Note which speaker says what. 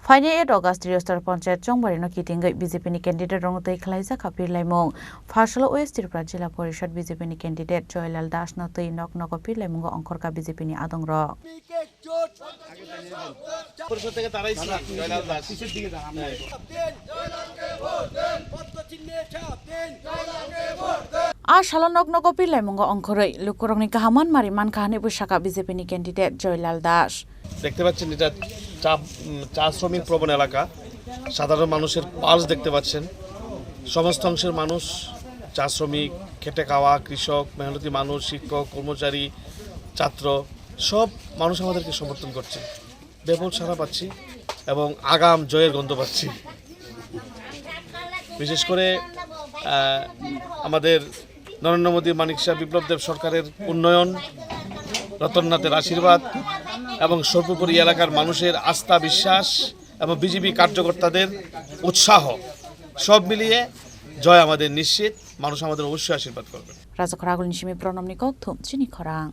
Speaker 1: फाइने 8 अगस्त त्रिस्तर पंचायत चंगबारी न किटिंगै बीजेपी नि कैंडिडेट रंगतै खलाइजा खापिर लाइमों फासल वेस्ट त्रिपुरा जिला परिषद बीजेपी नि कैंडिडेट जयलाल दास न तै नक नक पिर लाइमों अंखरका बीजेपी नि आदंग र
Speaker 2: परिषद থেকে তারাই ছিল জয়লাল দাস পিছের দিকে
Speaker 1: आ साला नक नक पिर लाइमों अंखरै लुकुरंनि काहामान मारि मान काहानि बैसाखा बीजेपी नि कैंडिडेट जयलाल दास
Speaker 2: দেখতে পাচ্ছেন এটা চা শ্রমিক প্রবণ এলাকা সাধারণ মানুষের পালস দেখতে পাচ্ছেন সমস্ত অংশের মানুষ চা শ্রমিক খেটে খাওয়া কৃষক মেহনতি মানুষ শিক্ষক কর্মচারী ছাত্র সব মানুষ আমাদেরকে সমর্থন করছে ব্যাপক সাড়া পাচ্ছি এবং আগাম জয়ের গন্ধ পাচ্ছি বিশেষ করে আমাদের নরেন্দ্র মোদী মানিক শাহ বিপ্লব দেব সরকারের উন্নয়ন রতননাথের আশীর্বাদ এবং সর্বোপরি এলাকার মানুষের আস্থা বিশ্বাস এবং বিজেপি কার্যকর্তাদের উৎসাহ সব মিলিয়ে জয় আমাদের নিশ্চিত মানুষ আমাদের অবশ্যই আশীর্বাদ করবে
Speaker 1: রাজা খরাগুল নিশিমি প্রণম নিকক থুম চিনি খরাং